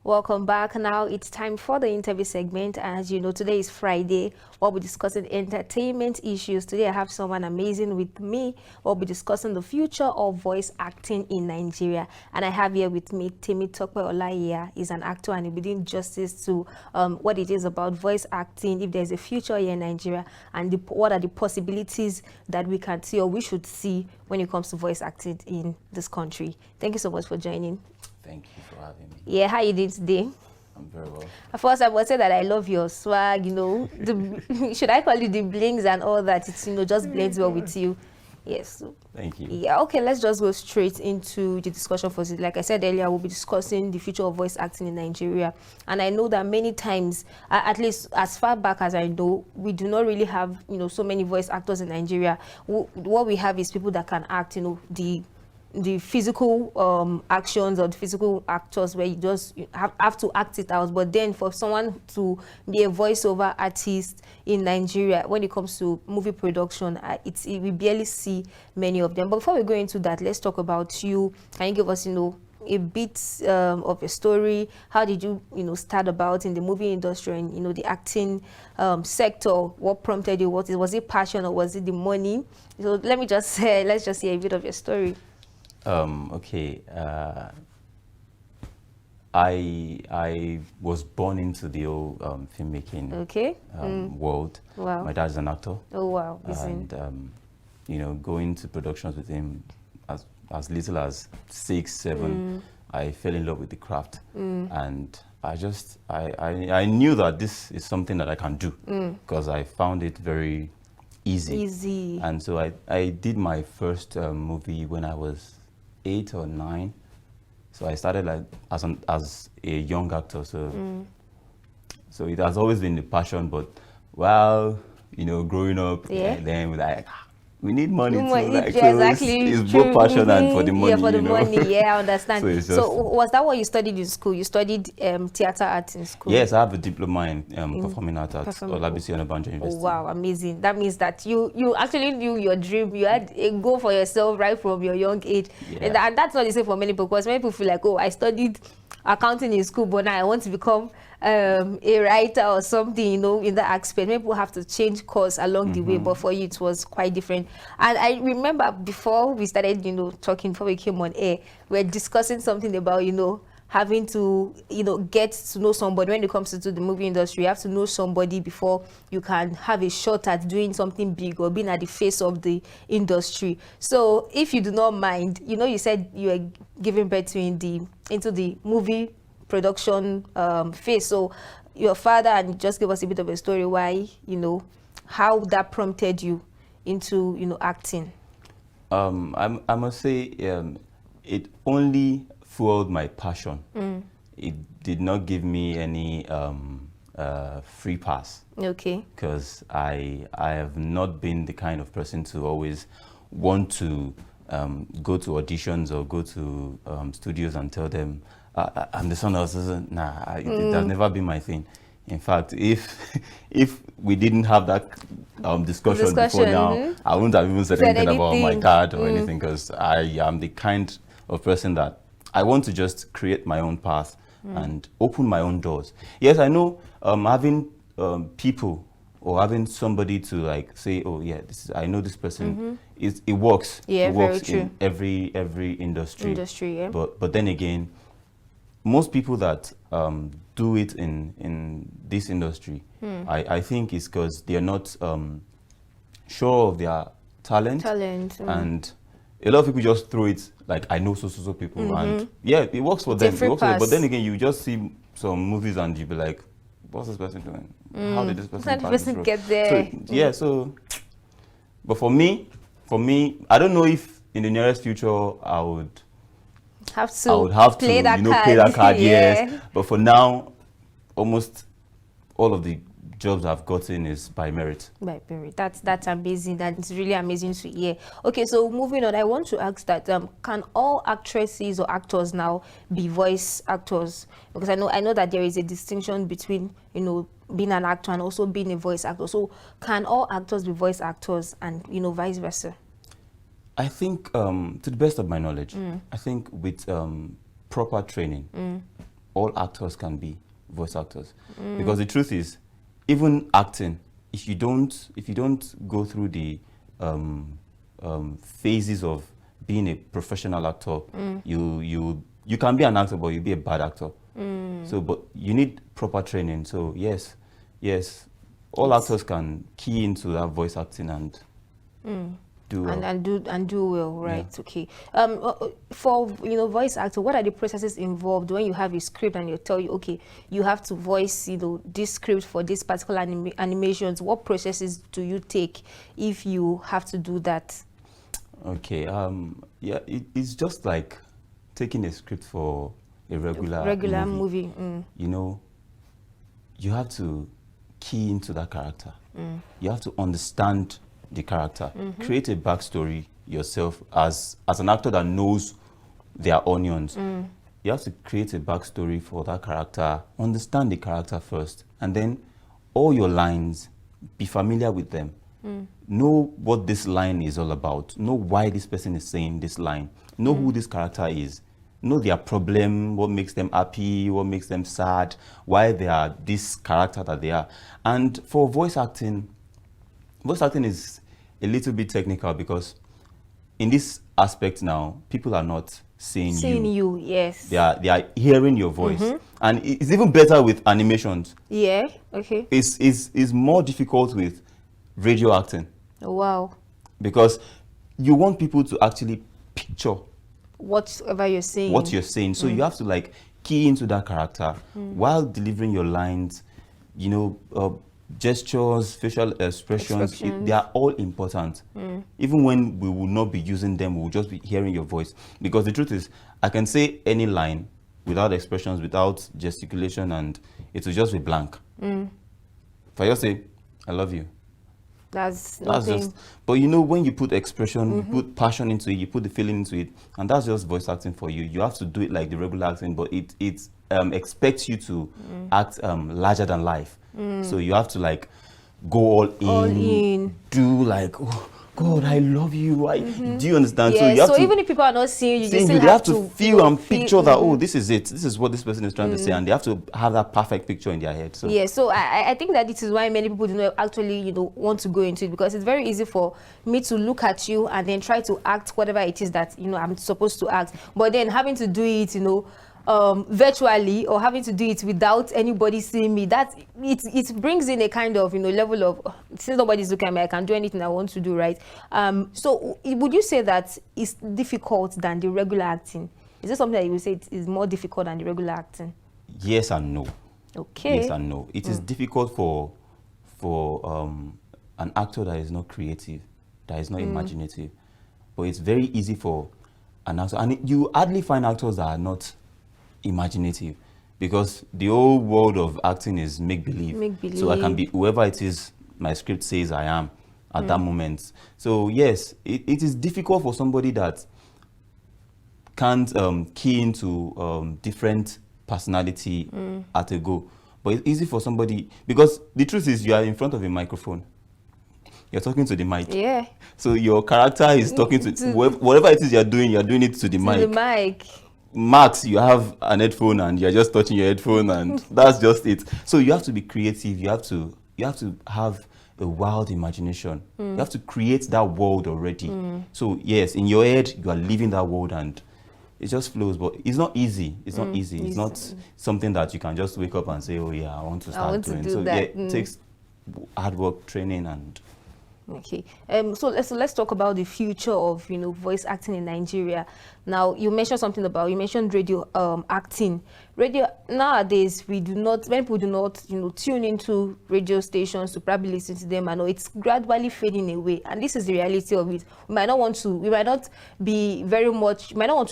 Welcome back. Now it's time for the interview segment. As you know, today is Friday. We'll be discussing entertainment issues. Today I have someone amazing with me. We'll be discussing the future of voice acting in Nigeria. And I have here with me Temitope Olaiya. He's an actor and he'll be doing justice to what it is about voice acting, if there's a future here in Nigeria, and what are the possibilities that we can see or we should see when it comes to voice acting in this country. Thank you so much for joining. Thank you for having me. Yeah, how you doing today? I'm very well. First, I would say that I love your swag, should I call it the blings and all that? It's, just blends well with you. Yes. Thank you. Yeah, okay, let's just go straight into the discussion for it. Like I said earlier, we'll be discussing the future of voice acting in Nigeria. And I know that many times, at least as far back as I know, we do not really have, so many voice actors in Nigeria. What we have is people that can act, the physical actions or the physical actors where you just have to act it out. But then for someone to be a voiceover artist in Nigeria, when it comes to movie production, we barely see many of them. But before we go into that, let's talk about you. Can you give us, a bit of a story? How did you, start about in the movie industry and, the acting sector? What prompted you? Was it passion or was it the money? So let me just say, let's just hear a bit of your story. Okay. I was born into the old filmmaking world. Wow. My dad's an actor. Oh wow. And going to productions with him as little as 6, 7, I fell in love with the craft. And I knew that this is something that I can do because I found it very easy. And so I did my first movie when I was 8 or 9, so I started like as a young actor. So it has always been the passion. But while growing up, then we're like, we need money too. Like, yeah, exactly. It's both passion and for the money. Yeah, for the money. Yeah, I understand. So was that what you studied in school? You studied theater arts in school? Yes, I have a diploma in performing arts at Olaiya University. Oh, wow, amazing. That means that you actually knew your dream. You had a goal for yourself right from your young age. Yeah. And that's not the same for many people, because many people feel like, oh, I studied accounting in school, but now I want to become a writer or something, in that aspect. Maybe we'll have to change course along the way, but for you it was quite different. And I remember before we started, talking, before we came on air, we were discussing something about, having to, get to know somebody. When it comes to the movie industry, you have to know somebody before you can have a shot at doing something big or being at the face of the industry. So if you do not mind, you said you were giving birth to into the movie production phase. So your father, and just give us a bit of a story why, how that prompted you into, acting. I must say, it only fueled my passion. It did not give me any free pass. Okay. Because I have not been the kind of person to always want to go to auditions or go to studios and tell them I'm the son of nah. It has never been my thing. In fact, if we didn't have that discussion before now, I wouldn't have even said anything about my dad or anything, because I am the kind of person that I want to just create my own path and open my own doors. Yes, I know having people or having somebody to like say, oh yeah, I know this person. It works. Yeah, it works very true. In every industry. Yeah. But then again, most people that do it in this industry, I think it's because they're not sure of their talent. And a lot of people just throw it like, I know so people, and yeah, it works for them. It works for them. But then again, you just see some movies and you be like, what's this person doing? How did this person get there? So but for me, I don't know if in the nearest future I would have to play that card. Yes. But for now, almost all of the jobs I've gotten is by merit. By merit. That's amazing. That's really amazing to hear. Okay, so moving on, I want to ask that can all actresses or actors now be voice actors? Because I know that there is a distinction between being an actor and also being a voice actor. So can all actors be voice actors and vice versa? I think to the best of my knowledge, I think with proper training, all actors can be voice actors. Because the truth is, even acting, if you don't go through the phases of being a professional actor, you can be an actor, but you'll be a bad actor. So, but you need proper training. So yes, all actors can key into that voice acting and do well. And do well, right? Yeah. Okay. For voice actor, what are the processes involved when you have a script and they tell you, okay, you have to voice this script for this particular animations? What processes do you take if you have to do that? Okay. Yeah, it's just like taking a script for a regular movie. You have to key into that character. You have to understand the character, create a backstory yourself as an actor that knows their onions. You have to create a backstory for that character, understand the character first, and then all your lines, be familiar with them. Know what this line is all about. Know why this person is saying this line. Know who this character is. Know their problem, what makes them happy, what makes them sad, why they are this character that they are. And for voice acting is a little bit technical because in this aspect now, people are not seeing you. Yes. They are hearing your voice. And it's even better with animations. Yeah, okay. It's more difficult with radio acting. Oh, wow. Because you want people to actually picture whatever you're saying. So you have to like key into that character while delivering your lines. Gestures, facial expressions, they are all important. Even when we will not be using them, we will just be hearing your voice. Because the truth is, I can say any line without expressions, without gesticulation, and it will just be blank. If I just say, I love you. That's just, but when you put expression, you put passion into it, you put the feeling into it, and that's just voice acting for you. You have to do it like the regular acting, but it expects you to act larger than life. So you have to like go all in. Do like, oh God, I love you. Do you understand? Yeah, so you have to, even if people are not seeing you, still have to feel and picture that, oh, this is it. This is what this person is trying to say, and they have to have that perfect picture in their head. So yeah, so I think that this is why many people do not actually want to go into it, because it's very easy for me to look at you and then try to act whatever it is that I'm supposed to act, but then having to do it virtually, or having to do it without anybody seeing me, that it brings in a kind of level of, since nobody's looking at me, I can do anything I want to do, right? So would you say that it's difficult than the regular acting? Is there something that you would say it is more difficult than the regular acting? Yes and no. Okay. Yes and no. It is difficult for an actor that is not creative, that is not imaginative, but it's very easy for an actor, and you hardly find actors that are not imaginative, because the whole world of acting is make-believe. So I can be whoever it is my script says I am at that moment. So yes, it is difficult for somebody that can't key into different personality at a go, but it's easy for somebody, because the truth is you are in front of a microphone, you're talking to the mic. Yeah. So your character is talking to whatever it is you're doing it to the mic. The mic. Max, you have an headphone and you're just touching your headphone, and that's just it. So you have to be creative. You have to have a wild imagination. You have to create that world already. So yes, in your head you are living that world, and it just flows. But it's not easy. It's not easy. It's not something that you can just wake up and say, oh yeah, I want to start doing. So yeah, it takes hard work, training, and okay. So let's talk about the future of voice acting in Nigeria. Now you mentioned radio acting. Radio nowadays, many people do not tune into radio stations to probably listen to them. I know it's gradually fading away, and this is the reality of it. We might not want to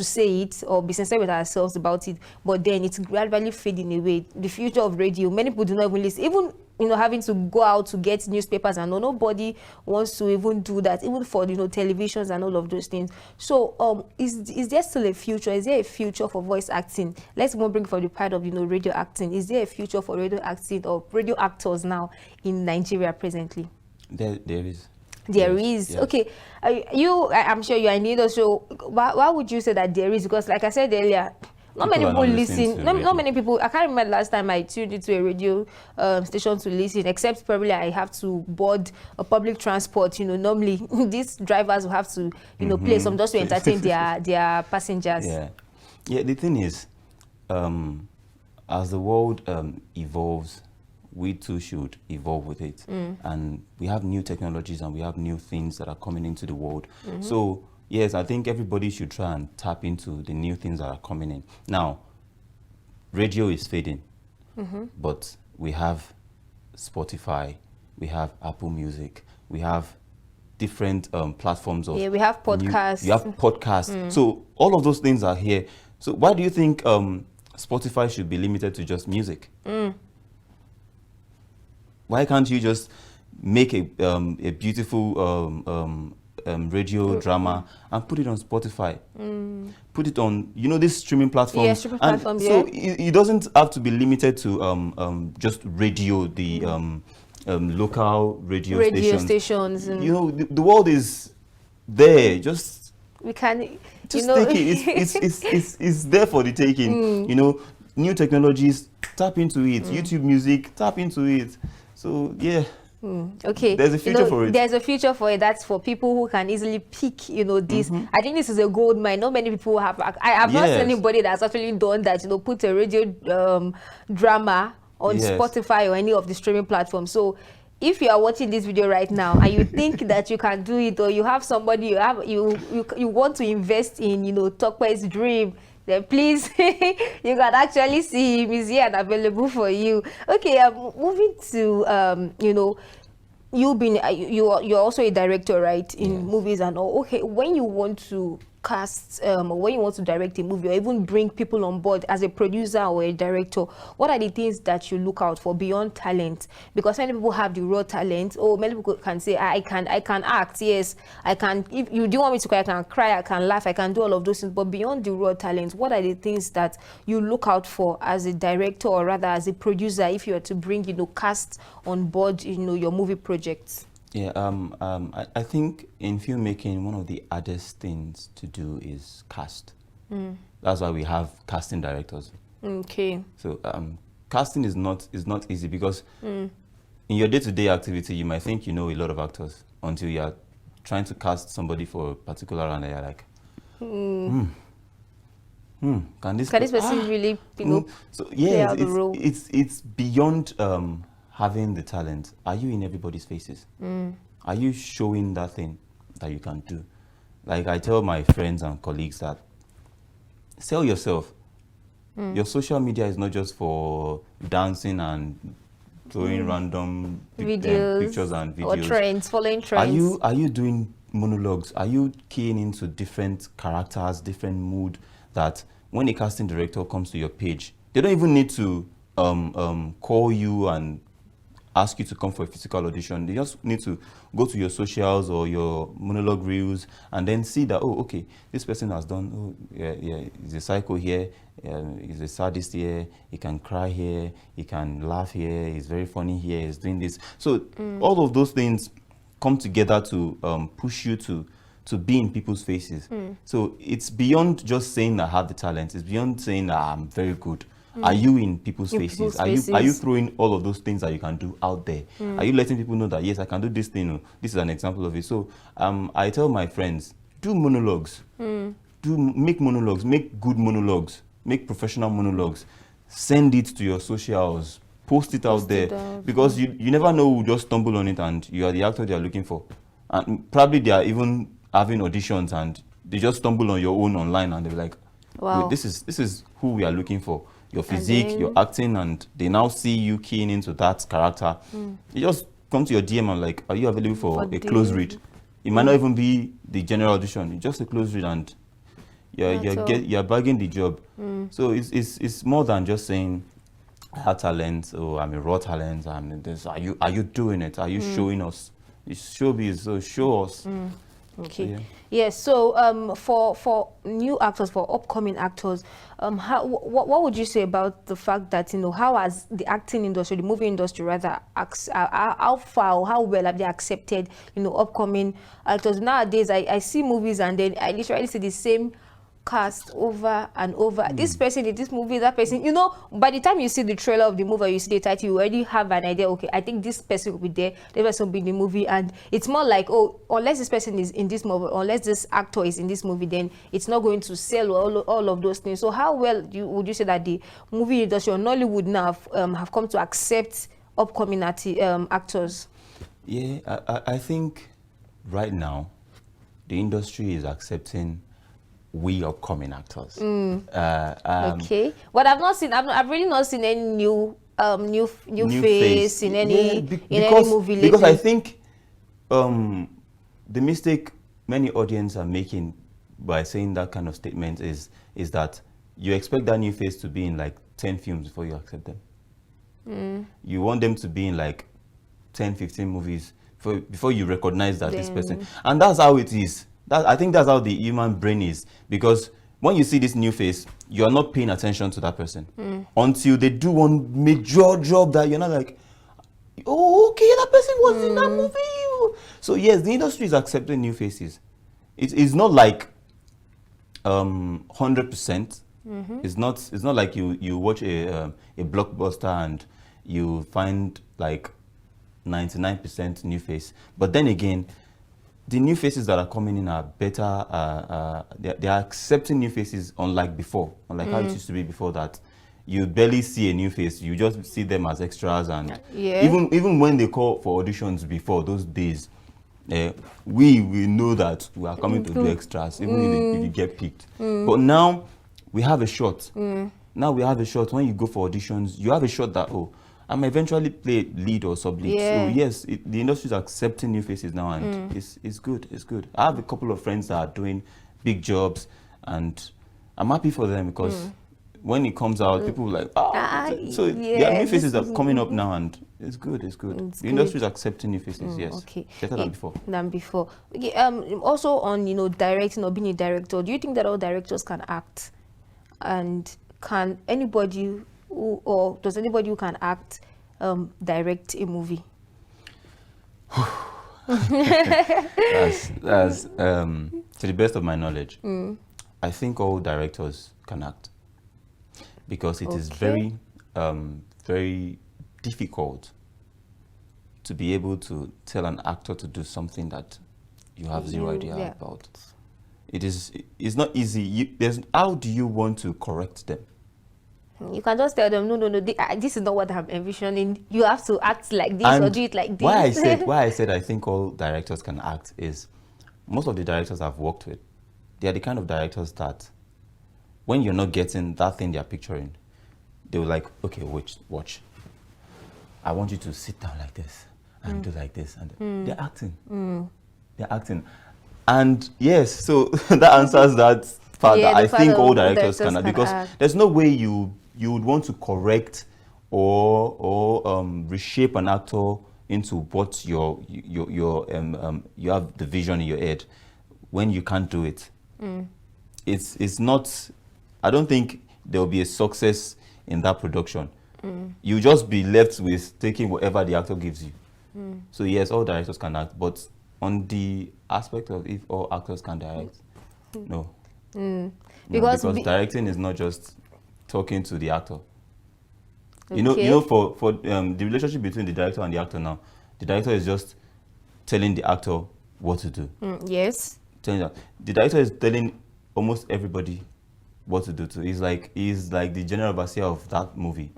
say it or be sincere with ourselves about it, but then it's gradually fading away. The future of radio, many people do not even listen, even having to go out to get newspapers, and nobody wants to even do that, even for televisions and all of those things. So is there still a future? Is there a future for voice acting? Let's even bring from the part of radio acting. Is there a future for radio acting or radio actors now in Nigeria presently? There is. There is. Yes. Okay. I'm sure you are in the industry. So why would you say that there is? Because like I said earlier, not many people listen. Not many people. I can't remember the last time I tuned into a radio station to listen, except probably I have to board a public transport. You know, normally these drivers will have to, you know, play some just to entertain their passengers. Yeah, yeah. The thing is, as the world evolves, we too should evolve with it. And we have new technologies and we have new things that are coming into the world. So yes, I think everybody should try and tap into the new things that are coming in. Now, radio is fading, but we have Spotify, we have Apple Music, we have different platforms of... Yeah, we have podcasts. You have podcasts. So all of those things are here. So why do you think Spotify should be limited to just music? Why can't you just make a beautiful radio drama and put it on Spotify? Put it on, you know, this streaming platform. Yeah, streaming platforms, so it doesn't have to be limited to just radio, the local radio stations. You know, the world is there. Just we can, just you know, take it. It's there for the taking. You know, new technologies, tap into it. YouTube music, tap into it. So yeah. Okay, there's a future for it. There's a future for it. That's for people who can easily pick, you know, this. I think this is a gold mine. Not many people have. I have not seen anybody that's actually done that. You know, put a radio drama on Spotify or any of the streaming platforms. So, if you are watching this video right now and you think that you can do it, or you have somebody you want to invest in, you know, Tokwe's dream, then please, you can actually see him. He's here and available for you. Okay, moving to, you know, you're also a director, right, in movies and all. Okay, when you want to cast, or when you want to direct a movie or even bring people on board as a producer or a director, what are the things that you look out for beyond talent? Because many people have the raw talent. Oh, many people can say, I can act, yes, I can. If you do want me to cry, I can cry, I can laugh, I can do all of those things. But beyond the raw talent, what are the things that you look out for as a director, or rather as a producer, if you are to bring, you know, cast on board, you know, your movie projects? Yeah, I think in filmmaking, one of the hardest things to do is cast. That's why we have casting directors. Okay. So casting is not easy, because in your day-to-day activity, you might think you know a lot of actors until you are trying to cast somebody for a particular role, and you're like, can this person really, you know, so yeah, it's beyond having the talent. Are you in everybody's faces? Are you showing that thing that you can do? Like I tell my friends and colleagues that sell yourself. Your social media is not just for dancing and throwing random pictures and videos. Or trends, following trends. Are you doing monologues? Are you keying into different characters, different mood, that when a casting director comes to your page, they don't even need to call you and ask you to come for a physical audition. They just need to go to your socials or your monologue reels and then see that, oh, okay, this person has done, oh, yeah, he's a psycho here, he's a sadist here, he can cry here, he can laugh here, he's very funny here, he's doing this. So all of those things come together to push you to be in people's faces. So it's beyond just saying I have the talent, it's beyond saying that I'm very good. Are you in people's faces? Are you throwing all of those things that you can do out there? Are you letting people know that, yes, I can do this thing? This is an example of it. So I tell my friends, do monologues. Make monologues, make good monologues, make professional monologues. Send it to your socials, post it out there. Because you never know who just stumble on it and you are the actor they are looking for. And probably they are even having auditions and they just stumble on your own online and they're like, wow, this is who we are looking for. Your physique, your acting, and they now see you keying into that character. You just come to your DM and like, are you available for a close read? It might not even be the general audition. It's just a close read, and you're bagging the job. So it's more than just saying I have talent, or I'm a raw talent. I'm this. Are you doing it? Are you showing us? It's showbiz, so show us. Okay. So, yes. So for new actors, for upcoming actors, what would you say about the fact that, you know, how has the acting industry, the movie industry rather, how far or how well have they accepted, you know, upcoming actors? Nowadays, I see movies and then I literally see the same cast over and over. This person in this movie, that person, you know, by the time you see the trailer of the movie, you see the title, you already have an idea. Okay, I think this person will be there, this person will be in the movie, and it's more like, oh, unless this person is in this movie, unless this actor is in this movie, then it's not going to sell all of those things. So how well would you say that the movie industry or Nollywood now have come to accept upcoming actors? Yeah, I think right now the industry is accepting we upcoming actors. Okay, but I've really not seen any new face in any movie lately. Because I think the mistake many audience are making by saying that kind of statement is that you expect that new face to be in like 10 films before you accept them. You want them to be in like 10, 15 movies before you recognize that this person. And that's how it is. I think that's how the human brain is. Because when you see this new face, you are not paying attention to that person until they do one major job that you're not like, oh, okay, that person was in that movie. So yes, the industry is accepting new faces. It's not like 100%. It's not like you watch a blockbuster and you find like 99% new face. But then again, the new faces that are coming in are better. They are accepting new faces unlike before, unlike how it used to be before, that you barely see a new face. You just see them as extras, and even when they call for auditions before those days, we know that we are coming to do extras, even if you get picked. But now we have a shot. Now we have a shot. When you go for auditions, you have a shot that, oh, I'm eventually play lead or sub lead. So yes, the industry is accepting new faces now, and it's good. It's good. I have a couple of friends that are doing big jobs, and I'm happy for them, because when it comes out, people are like, so new faces are coming up now, and it's good. It's good. The industry is accepting new faces. Yes. Okay. Better than before. Okay. Also on directing or being a director, do you think that all directors can act, and can anybody or does anybody who can act direct a movie? That's to the best of my knowledge, I think all directors can act, because it is very very difficult to be able to tell an actor to do something that you have zero idea about. It's not easy. How do you want to correct them? You can just tell them, no, this is not what I'm envisioning. You have to act like this, or do it like this. Why I said I think all directors can act is, most of the directors I've worked with, they are the kind of directors that when you're not getting that thing they're picturing, they will like, okay, watch. I want you to sit down like this and do like this. And they're acting. They're acting. And yes, so that answers that part that I think all directors can act, because there's no way you would want to correct or reshape an actor into what you have the vision in your head when you can't do it. It's not. I don't think there will be a success in that production. You just be left with taking whatever the actor gives you. So yes, all directors can act, but on the aspect of if all actors can direct, no. Because directing is not just talking to the actor. Okay. You know, for the relationship between the director and the actor now, the director is just telling the actor what to do. Yes. The director is telling almost everybody what to do too. He's like the general overseer of that movie.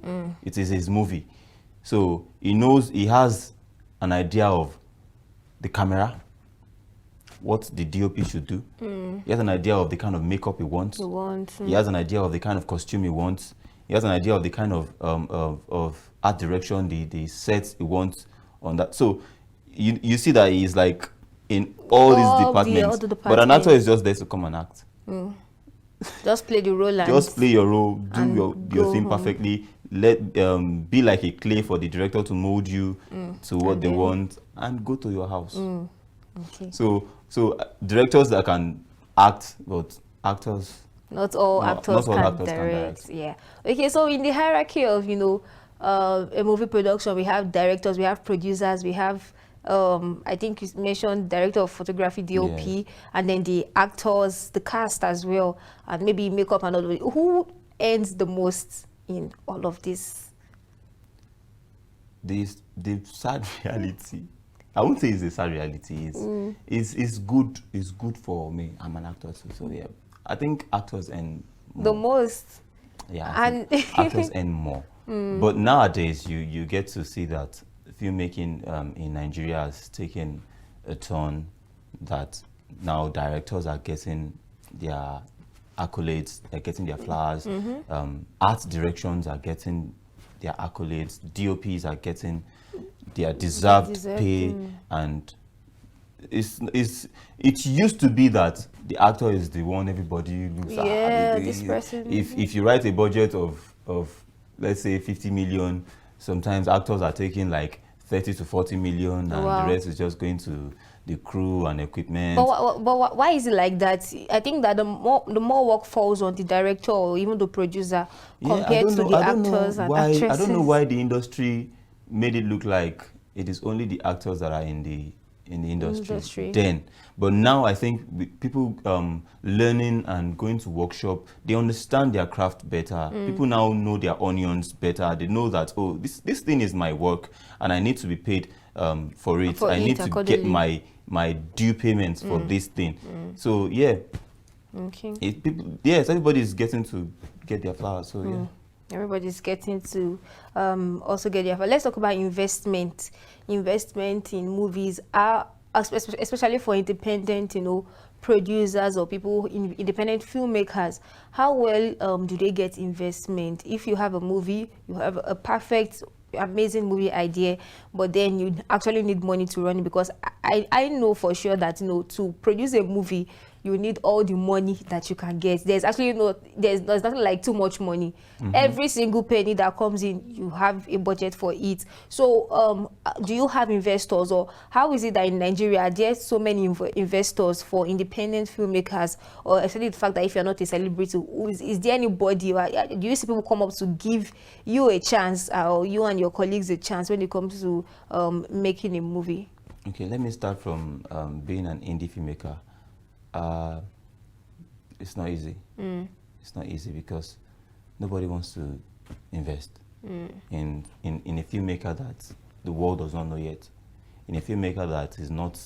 It is his movie, so he knows, he has an idea of the camera, what the DOP should do. He has an idea of the kind of makeup he wants. He has an idea of the kind of costume he wants. He has an idea of the kind of art direction, the sets he wants on that. So you see that he's like in all these departments. But an actor is just there to come and act. Just play the role. Just play your role, do your thing perfectly. Let be like a clay for the director to mold you to what they want, and go to your house. Okay. So directors that can act, but actors, not all actors can direct. Yeah. Okay. So in the hierarchy of a movie production, we have directors, we have producers, we have I think you mentioned director of photography, DOP, Yes. and then the actors, the cast as well, and maybe makeup and all of it. Who earns the most in all of this? The sad reality, I won't say it's a sad reality. It's good. It's good for me. I'm an actor too, so yeah. I think actors earn more. The most. Yeah, I think actors earn more. But nowadays, you get to see that filmmaking in Nigeria has taken a turn, that now directors are getting their accolades, they're getting their flowers. Art directions are getting their accolades. DOPs are getting their deserved pay, and it used to be that the actor is the one everybody looks at. Yeah, this person. If you write a budget of let's say 50 million, sometimes actors are taking like 30 to 40 million, and the rest is just going to the crew and equipment. But why is it like that? I think that the more work falls on the director or even the producer compared to the actors and actresses. I don't know why the industry made it look like it is only the actors that are in the industry then. But now I think people learning and going to workshop, they understand their craft better. People now know their onions better. They know that, oh, this thing is my work and I need to be paid for it. I need to get my due payments for this thing. So yeah, yes, everybody's getting to get their flowers. So yeah. Everybody's getting to also get their flowers. Let's talk about investment in movies, especially for independent, producers or people, independent filmmakers. How well do they get investment? If you have a movie, you have a perfect, amazing movie idea, but then you actually need money to run it, because I know for sure that to produce a movie, you need all the money that you can get. There's actually there's nothing like too much money. Every single penny that comes in, you have a budget for it. So do you have investors, or how is it that in Nigeria there's so many investors for independent filmmakers, or especially the fact that if you're not a celebrity, is there anybody, or do you see people come up to give you a chance, or you and your colleagues a chance when it comes to making a movie? Okay, let me start from being an indie filmmaker. It's not easy. It's not easy because nobody wants to invest in a filmmaker that the world does not know yet, in a filmmaker that is not,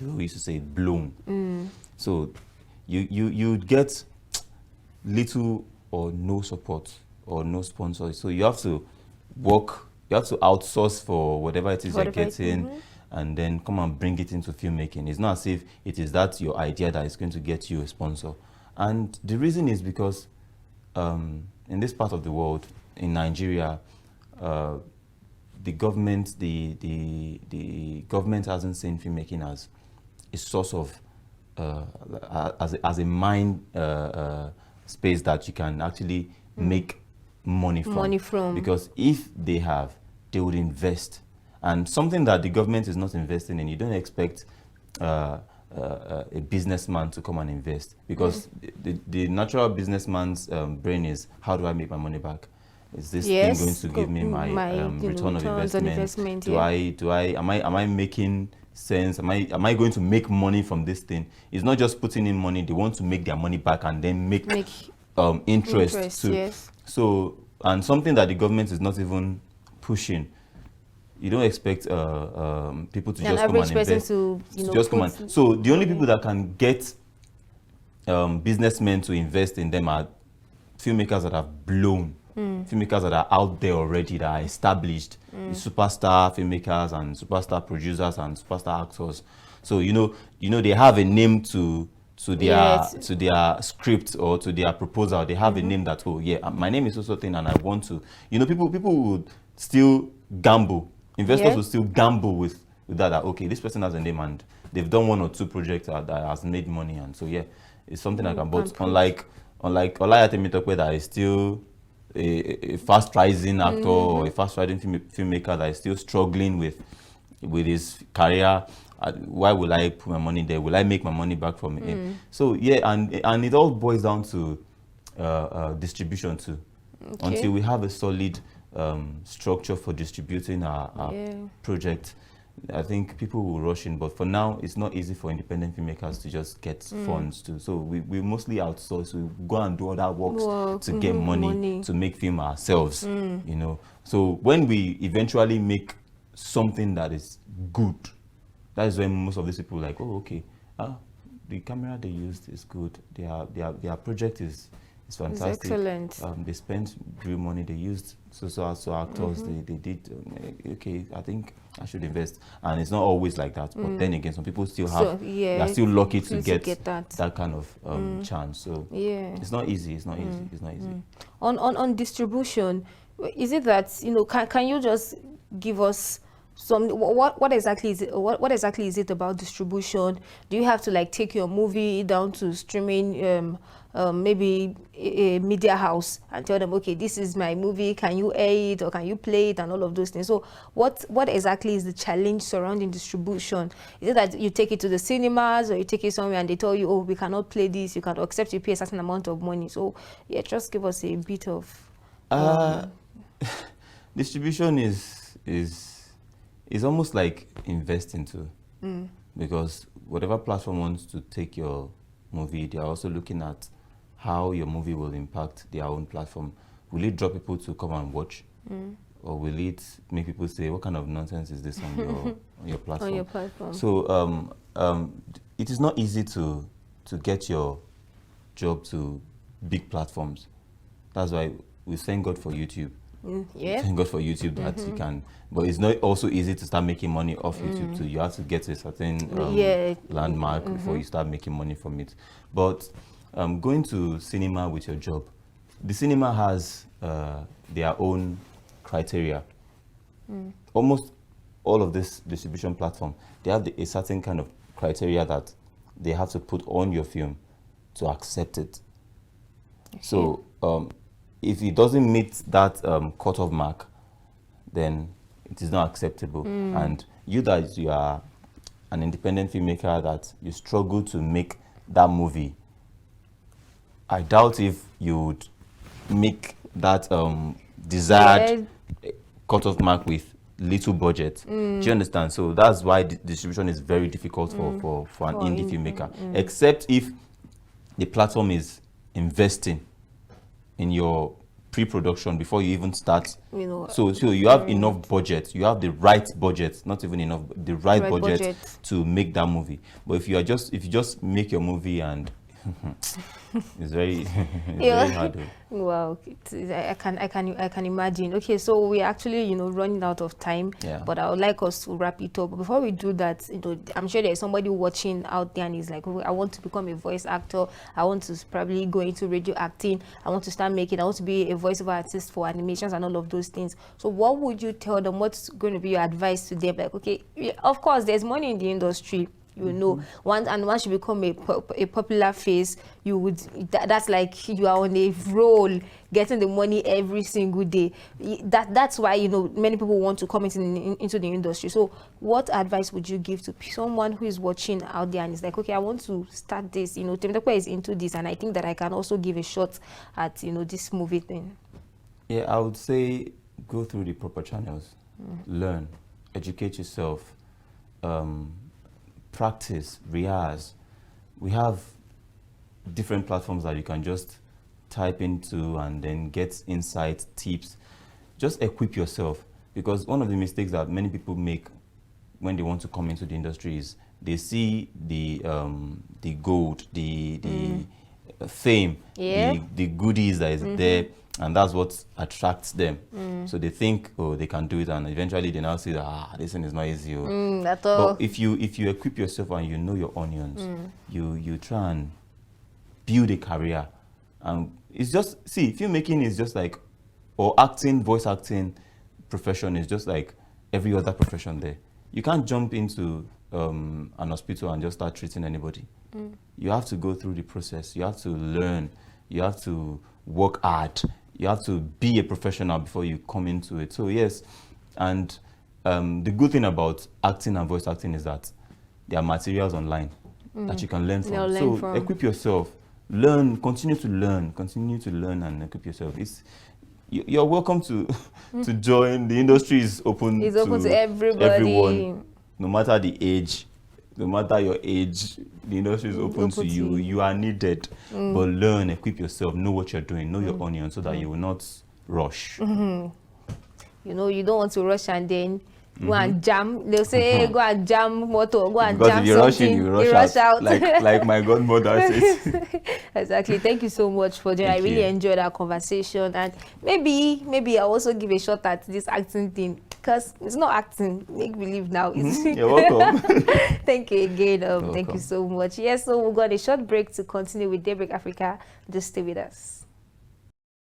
we used to say, blown. So you get little or no support or no sponsors. So you have to work, you have to outsource for whatever it is you're getting. And then come and bring it into filmmaking. It's not as if it is that your idea that is going to get you a sponsor. And the reason is because in this part of the world, in Nigeria, the government hasn't seen filmmaking as a source of as a mind space that you can actually make money from. Because if they have, they would invest. And something that the government is not investing in, you don't expect a businessman to come and invest, because the natural businessman's brain is, how do I make my money back? Is this thing going to give me my return of investment? Am I making sense? Am I going to make money from this thing? It's not just putting in money; they want to make their money back and then make interest too. Yes. So, and something that the government is not even pushing. You don't expect people to just come and invest. So the only people that can get businessmen to invest in them are filmmakers that have blown, filmmakers that are out there already, that are established, the superstar filmmakers and superstar producers and superstar actors. So they have a name to their script or to their proposal. They have a name that, oh yeah, my name is also thing and I want to. People would still gamble. Investors will still gamble with that. Okay, this person has a name and they've done one or two projects that has made money, and so yeah, it's something I can. But unlike Olaiya Temitope, that is still a fast rising actor or a fast rising filmmaker that is still struggling with his career. Why will I put my money there? Will I make my money back from him? So yeah, and it all boils down to distribution too. Okay. Until we have a solid structure for distributing our project, I think people will rush in, but for now, it's not easy for independent filmmakers to just get funds too. So we mostly outsource. We go and do other works to get money to make film ourselves, you know. So when we eventually make something that is good, that is when most of these people are like, oh, okay, the camera they used is good. Their project is fantastic. It's excellent. They spent real money. They used so actors. They did okay. I think I should invest. And it's not always like that. But then again, some people still have. They are still lucky to get that kind of chance. So it's not easy. It's not easy. It's not easy. On distribution, is it that can you just give us some what exactly is it, what exactly is it about distribution? Do you have to like take your movie down to streaming maybe a media house and tell them, okay, this is my movie, can you air it or can you play it and all of those things? So what exactly is the challenge surrounding distribution? Is it that you take it to the cinemas or you take it somewhere and they tell you, oh, we cannot play this, you can accept you pay a certain amount of money? So yeah, just give us a bit of distribution is almost like investing too, because whatever platform wants to take your movie, they are also looking at how your movie will impact their own platform. Will it draw people to come and watch, or will it make people say, "What kind of nonsense is this on your platform?" On your platform. So it is not easy to get your job to big platforms. That's why we thank God for YouTube. Thank God for YouTube that you can, but it's not also easy to start making money off YouTube too. You have to get to a certain landmark before you start making money from it. But going to cinema with your job, the cinema has their own criteria. Almost all of this distribution platform, they have a certain kind of criteria that they have to put on your film to accept it. So if it doesn't meet that cutoff mark, then it is not acceptable. And you are an independent filmmaker that you struggle to make that movie, I doubt if you would make that desired cutoff mark with little budget. Do you understand? So that's why distribution is very difficult for an indie filmmaker, except if the platform is investing in your pre-production before you even start. So you have enough budget, you have the right budget, not even enough, the right budget to make that movie. But if you just make your movie and it's very hard. Wow, I can imagine. Okay, so we're actually running out of time, but I would like us to wrap it up. But before we do that, I'm sure there's somebody watching out there and is like, oh, I want to become a voice actor, I want to probably go into radio acting, I want to I want to be a voiceover artist for animations and all of those things. So what would you tell them? What's going to be your advice to them? Like, okay, of course there's money in the industry, once you become a popular face, you would that's like you are on a roll, getting the money every single day. That's why many people want to come into the industry. So what advice would you give to someone who is watching out there and is like, okay, I want to start this, Temitope is into this and I think that I can also give a shot at this movie thing? Yeah, I would say go through the proper channels, learn, educate yourself, practice, rehearse. We have different platforms that you can just type into and then get insights, tips. Just equip yourself, because one of the mistakes that many people make when they want to come into the industry is they see the gold, the fame, the goodies that is there, and that's what attracts them. So they think, oh, they can do it, and eventually they now say, this thing is not easy. But if you equip yourself and you know your onions, you try and build a career. And it's just, filmmaking is just like, or acting, voice acting profession is just like every other profession there. You can't jump into an hospital and just start treating anybody. You have to go through the process. You have to learn. You have to work hard. You have to be a professional before you come into it. So yes, and the good thing about acting and voice acting is that there are materials online that you can learn from. Equip yourself, learn, continue to learn and equip yourself. You're welcome to join. The industry is open to everybody. Everyone. no matter the age, no matter your age, the industry is open to you. You are needed. But learn, equip yourself, know what you're doing, know your onion so that you will not rush. You know, you don't want to rush and then go and jam. They'll say, go and jam motor, go and because jam if you're rushing, you rush out. Like my godmother says. Exactly. Thank you so much for joining. I really enjoyed our conversation, and maybe I'll also give a shot at this acting thing, because it's not acting, make believe now. You're welcome. Thank you again. Thank you so much. Yes, so we've got a short break to continue with Daybreak Africa. Just stay with us.